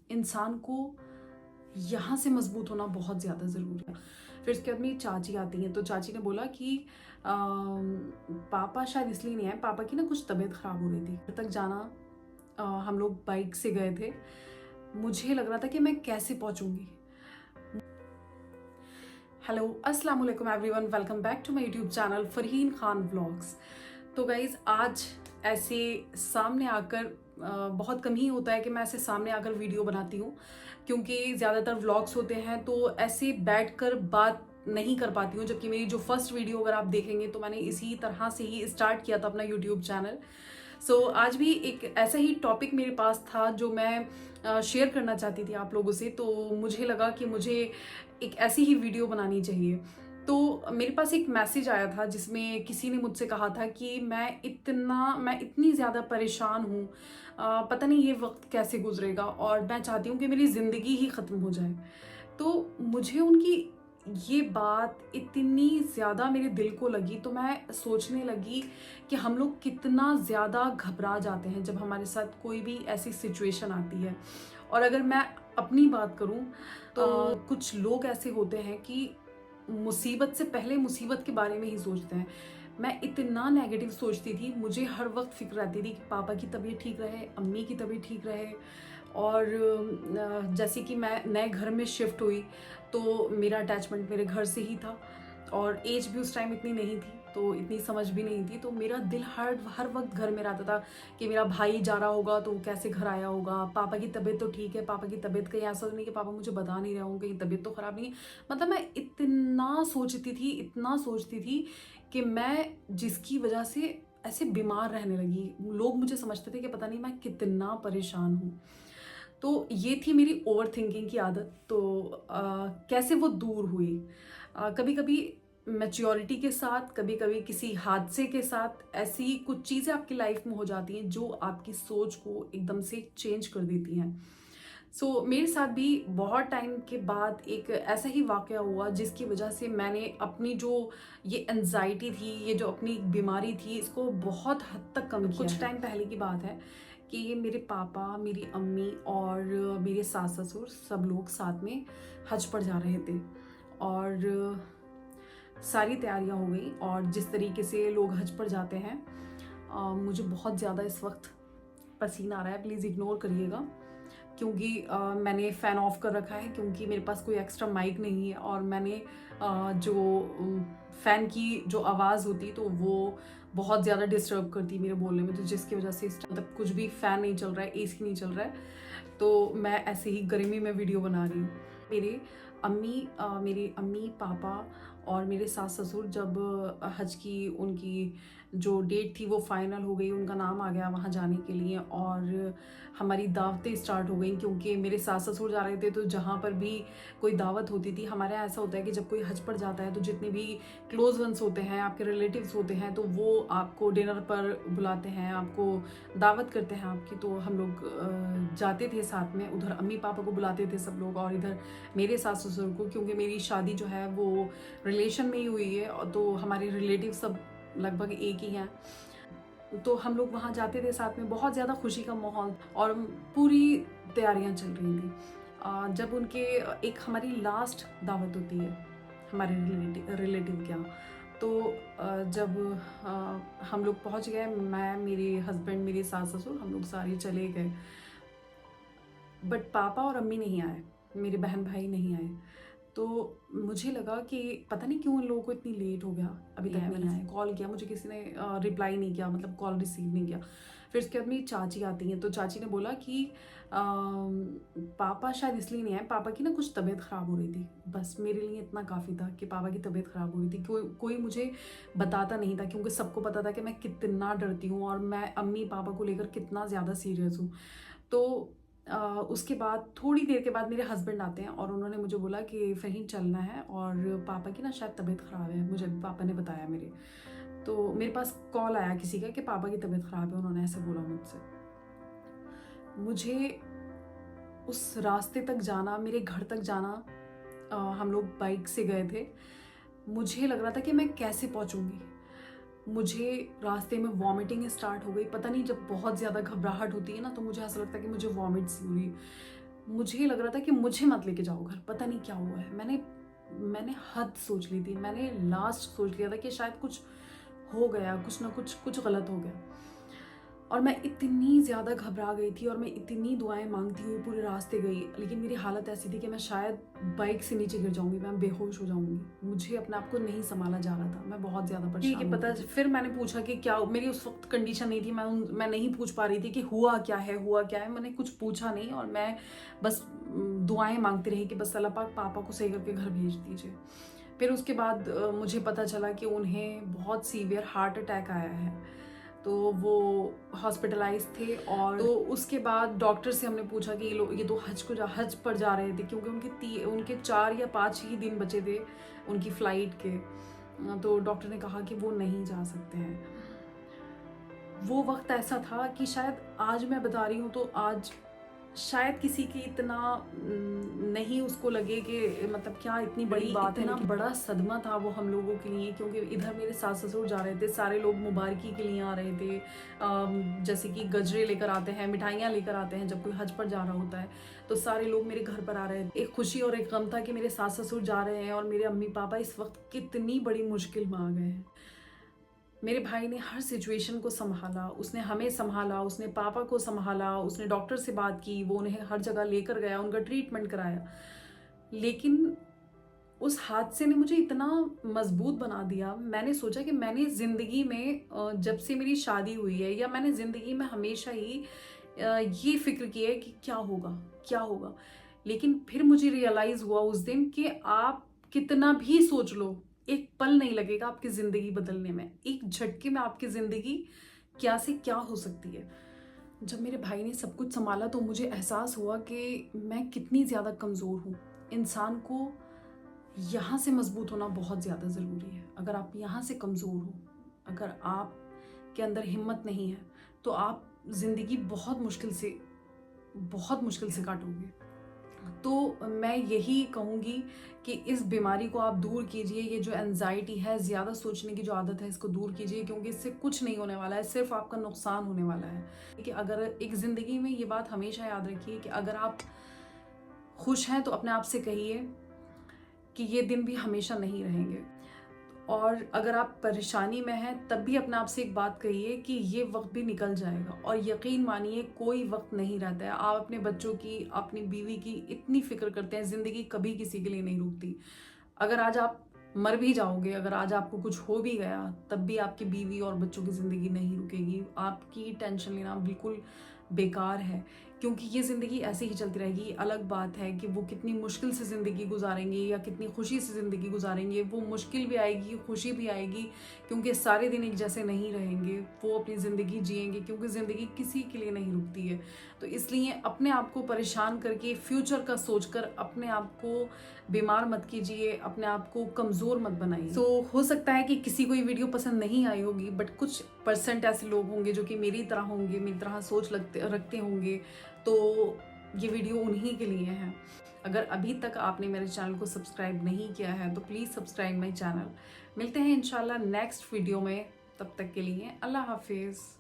इंसान को यहाँ से मजबूत होना बहुत ज़्यादा ज़रूरी है। फिर उसके बाद मेरी चाची आती हैं, तो चाची ने बोला कि पापा शायद इसलिए नहीं आए, पापा की ना कुछ तबीयत ख़राब हो रही थी। घर तक जाना हम लोग बाइक से गए थे। मुझे लग रहा था कि मैं कैसे पहुँचूँगी। हेलो, अस्सलाम वालेकुम everyone, welcome back to my YouTube channel Farheen Khan vlogs. तो गाइज़, आज ऐसे सामने आकर बहुत कम ही होता है कि मैं ऐसे सामने आकर वीडियो बनाती हूँ, क्योंकि ज़्यादातर व्लॉग्स होते हैं तो ऐसे बैठकर बात नहीं कर पाती हूँ। जबकि मेरी जो फर्स्ट वीडियो अगर आप देखेंगे तो मैंने इसी तरह से ही स्टार्ट किया था अपना यूट्यूब चैनल। आज भी एक ऐसा ही टॉपिक मेरे पास था जो मैं शेयर करना चाहती थी आप लोगों से। तो मुझे लगा कि मुझे एक ऐसी ही वीडियो बनानी चाहिए। तो मेरे पास एक मैसेज आया था जिसमें किसी ने मुझसे कहा था कि मैं इतनी ज़्यादा परेशान हूँ, पता नहीं ये वक्त कैसे गुजरेगा और मैं चाहती हूँ कि मेरी ज़िंदगी ही ख़त्म हो जाए। तो मुझे उनकी ये बात इतनी ज़्यादा मेरे दिल को लगी, तो मैं सोचने लगी कि हम लोग कितना ज़्यादा घबरा जाते हैं जब हमारे साथ कोई भी ऐसी सिचुएशन आती है। और अगर मैं अपनी बात करूं तो कुछ लोग ऐसे होते हैं कि मुसीबत से पहले मुसीबत के बारे में ही सोचते हैं। मैं इतना नेगेटिव सोचती थी, मुझे हर वक्त फिक्र रहती थी कि पापा की तबीयत ठीक रहे, अम्मी की तबीयत ठीक रहे। और जैसे कि मैं नए घर में शिफ्ट हुई तो मेरा अटैचमेंट मेरे घर से ही था और एज भी उस टाइम इतनी नहीं थी, तो इतनी समझ भी नहीं थी। तो मेरा दिल हर हर वक्त घर में रहता था कि मेरा भाई जा रहा होगा तो वो कैसे घर आया होगा, पापा की तबीयत तो ठीक है, पापा की तबीयत कहीं ऐसा तो नहीं कि पापा मुझे बता नहीं रहे होंगे, कहीं तबीयत तो ख़राब नहीं है। मतलब मैं इतना सोचती थी, इतना सोचती थी कि मैं जिसकी वजह से ऐसे बीमार रहने लगी। लोग मुझे समझते थे कि पता नहीं मैं कितना परेशान हूँ। तो ये थी मेरी ओवर थिंकिंग की आदत। तो कैसे वो दूर हुई, कभी कभी मैच्योरिटी के साथ, कभी कभी किसी हादसे के साथ ऐसी कुछ चीज़ें आपकी लाइफ में हो जाती हैं जो आपकी सोच को एकदम से चेंज कर देती हैं। मेरे साथ भी बहुत टाइम के बाद एक ऐसा ही वाकया हुआ जिसकी वजह से मैंने अपनी जो ये एनजाइटी थी, ये जो अपनी बीमारी थी, इसको बहुत हद तक कम किया। कुछ टाइम पहले की बात है कि मेरे पापा, मेरी अम्मी और मेरे सास ससुर सब लोग साथ में हज पर जा रहे थे। और सारी तैयारियां हो गई और जिस तरीके से लोग हज पर जाते हैं, मुझे बहुत ज़्यादा इस वक्त पसीना आ रहा है, प्लीज़ इग्नोर करिएगा, क्योंकि मैंने फ़ैन ऑफ कर रखा है क्योंकि मेरे पास कोई एक्स्ट्रा माइक नहीं है। और मैंने जो फ़ैन की जो आवाज़ होती तो वो बहुत ज़्यादा डिस्टर्ब करती मेरे बोलने में, तो जिसकी वजह से मतलब कुछ भी फ़ैन नहीं चल रहा है, एसी नहीं चल रहा है, तो मैं ऐसे ही गर्मी में वीडियो बना रही हूँ। मेरे अम्मी पापा और मेरे सास ससुर जब हज की उनकी जो डेट थी वो फाइनल हो गई, उनका नाम आ गया वहाँ जाने के लिए और हमारी दावतें स्टार्ट हो गई। क्योंकि मेरे सास ससुर जा रहे थे तो जहाँ पर भी कोई दावत होती थी, हमारे यहाँ ऐसा होता है कि जब कोई हज पर जाता है तो जितने भी क्लोज वंस होते हैं, आपके रिलेटिव्स होते हैं, तो वो आपको डिनर पर बुलाते हैं, आपको दावत करते हैं आपकी। तो हम लोग जाते थे साथ में, उधर अम्मी पापा को बुलाते थे सब लोग और इधर मेरे सास ससुर को, क्योंकि मेरी शादी जो है वो रिलेशन में ही हुई है और तो हमारे रिलेटिव सब लगभग एक ही हैं। तो हम लोग वहाँ जाते थे साथ में, बहुत ज़्यादा खुशी का माहौल और पूरी तैयारियां चल रही थी। जब उनके एक हमारी लास्ट दावत होती है हमारे रिलेटिव के यहाँ, तो जब हम लोग पहुँच गए, मैं, मेरे हस्बैंड, मेरे सास ससुर, हम लोग सारे चले गए, बट पापा और अम्मी नहीं आए, मेरे बहन भाई नहीं आए। तो मुझे लगा कि पता नहीं क्यों इन लोगों को इतनी लेट हो गया, अभी तक नहीं आए। कॉल किया, मुझे किसी ने रिप्लाई नहीं किया, मतलब कॉल रिसीव नहीं किया। फिर उसके बाद मेरी चाची आती हैं, तो चाची ने बोला कि पापा शायद इसलिए नहीं आए, पापा की ना कुछ तबीयत ख़राब हो रही थी। बस मेरे लिए इतना काफ़ी था कि पापा की तबीयत ख़राब हो रही थी। कोई मुझे बताता नहीं था, क्योंकि सबको पता था कि मैं कितना डरती हूँ और मैं अम्मी पापा को लेकर कितना ज़्यादा सीरियस हूँ। तो उसके बाद थोड़ी देर के बाद मेरे हस्बैंड आते हैं और उन्होंने मुझे बोला कि फ़हीम चलना है और पापा की ना शायद तबीयत ख़राब है, मुझे पापा ने बताया मेरे। तो मेरे पास कॉल आया किसी का कि पापा की तबीयत ख़राब है, उन्होंने ऐसे बोला मुझसे। मुझे उस रास्ते तक जाना, मेरे घर तक जाना, हम लोग बाइक से गए थे, मुझे लग रहा था कि मैं कैसे पहुंचूंगी। मुझे रास्ते में वॉमिटिंग स्टार्ट हो गई। पता नहीं, जब बहुत ज़्यादा घबराहट होती है ना तो मुझे ऐसा लगता है कि मुझे वॉमिट सी हो रही। मुझे लग रहा था कि मुझे मत लेके जाओ घर, पता नहीं क्या हुआ है। मैंने हद सोच ली थी, मैंने लास्ट सोच लिया था कि शायद कुछ हो गया, कुछ ना कुछ गलत हो गया। और मैं इतनी ज़्यादा घबरा गई थी और मैं इतनी दुआएं मांगती हुई पूरे रास्ते गई, लेकिन मेरी हालत ऐसी थी कि मैं शायद बाइक से नीचे गिर जाऊंगी, मैं बेहोश हो जाऊंगी। मुझे अपने आप को नहीं संभाला जा रहा था, मैं बहुत ज़्यादा परेशान हो गई थी। फिर मैंने पूछा कि क्या, मेरी उस वक्त कंडीशन नहीं थी, मैं नहीं पूछ पा रही थी कि हुआ क्या है। मैंने कुछ पूछा नहीं और मैं बस दुआएं मांगती रही कि बस अल्लाह पाक पापा को सही करके घर भेज दीजिए। फिर उसके बाद मुझे पता चला कि उन्हें बहुत सीवियर हार्ट अटैक आया है, तो वो हॉस्पिटलाइज थे। और तो उसके बाद डॉक्टर से हमने पूछा कि ये तो हज पर जा रहे थे, क्योंकि उनके 4 या 5 ही दिन बचे थे उनकी फ़्लाइट के। तो डॉक्टर ने कहा कि वो नहीं जा सकते हैं। वो वक्त ऐसा था कि शायद आज मैं बता रही हूँ तो आज शायद किसी की इतना नहीं उसको लगे कि मतलब क्या इतनी बड़ी बात है। इतना बड़ा सदमा था वो हम लोगों के लिए, क्योंकि इधर मेरे सास ससुर जा रहे थे, सारे लोग मुबारकी के लिए आ रहे थे। जैसे कि गजरे लेकर आते हैं, मिठाइयाँ लेकर आते हैं जब कोई हज पर जा रहा होता है, तो सारे लोग मेरे घर पर आ रहे थे। एक खुशी और एक गम था कि मेरे सास ससुर जा रहे हैं और मेरे अम्मी पापा इस वक्त कितनी बड़ी मुश्किल में आ गए हैं। मेरे भाई ने हर सिचुएशन को संभाला, उसने हमें संभाला, उसने पापा को संभाला, उसने डॉक्टर से बात की, वो उन्हें हर जगह लेकर गया, उनका ट्रीटमेंट कराया। लेकिन उस हादसे ने मुझे इतना मजबूत बना दिया। मैंने सोचा कि मैंने ज़िंदगी में जब से मेरी शादी हुई है, या मैंने ज़िंदगी में हमेशा ही ये फिक्र की है कि क्या होगा क्या होगा। लेकिन फिर मुझे रियलाइज़ हुआ उस दिन कि आप कितना भी सोच लो, एक पल नहीं लगेगा आपकी ज़िंदगी बदलने में। एक झटके में आपकी ज़िंदगी क्या से क्या हो सकती है। जब मेरे भाई ने सब कुछ संभाला तो मुझे एहसास हुआ कि मैं कितनी ज़्यादा कमज़ोर हूँ। इंसान को यहाँ से मजबूत होना बहुत ज़्यादा ज़रूरी है। अगर आप यहाँ से कमज़ोर हो, अगर आप के अंदर हिम्मत नहीं है, तो आप ज़िंदगी बहुत मुश्किल से काटोगे। तो मैं यही कहूँगी कि इस बीमारी को आप दूर कीजिए। ये जो एंजाइटी है, ज़्यादा सोचने की जो आदत है, इसको दूर कीजिए, क्योंकि इससे कुछ नहीं होने वाला है, सिर्फ आपका नुकसान होने वाला है। कि अगर एक ज़िंदगी में ये बात हमेशा याद रखिए कि अगर आप खुश हैं तो अपने आप से कहिए कि ये दिन भी हमेशा नहीं रहेंगे। और अगर आप परेशानी में हैं तब भी अपने आप से एक बात कहिए कि ये वक्त भी निकल जाएगा। और यकीन मानिए कोई वक्त नहीं रहता है। आप अपने बच्चों की, अपनी बीवी की इतनी फिक्र करते हैं, ज़िंदगी कभी किसी के लिए नहीं रुकती। अगर आज आप मर भी जाओगे, अगर आज आपको कुछ हो भी गया, तब भी आपकी बीवी और बच्चों की ज़िंदगी नहीं रुकेगी। आपकी टेंशन लेना बिल्कुल बेकार है, क्योंकि ये ज़िंदगी ऐसे ही चलती रहेगी। अलग बात है कि वो कितनी मुश्किल से ज़िंदगी गुजारेंगे या कितनी खुशी से ज़िंदगी गुजारेंगे। वो मुश्किल भी आएगी, खुशी भी आएगी, क्योंकि सारे दिन एक जैसे नहीं रहेंगे। वो अपनी ज़िंदगी जिएंगे, क्योंकि ज़िंदगी किसी के लिए नहीं रुकती है। तो इसलिए अपने आप को परेशान करके, फ्यूचर का सोचकर अपने आप को बीमार मत कीजिए, अपने आप को कमज़ोर मत बनाइए। तो हो सकता है कि किसी को ये वीडियो पसंद नहीं आई होगी, बट कुछ % ऐसे लोग होंगे जो कि मेरी तरह होंगे, मेरी तरह सोच रखते होंगे, तो ये वीडियो उन्हीं के लिए है। अगर अभी तक आपने मेरे चैनल को सब्सक्राइब नहीं किया है तो प्लीज़ सब्सक्राइब माई चैनल। मिलते हैं इंशाल्लाह नेक्स्ट वीडियो में, तब तक के लिए अल्लाह हाफिज़।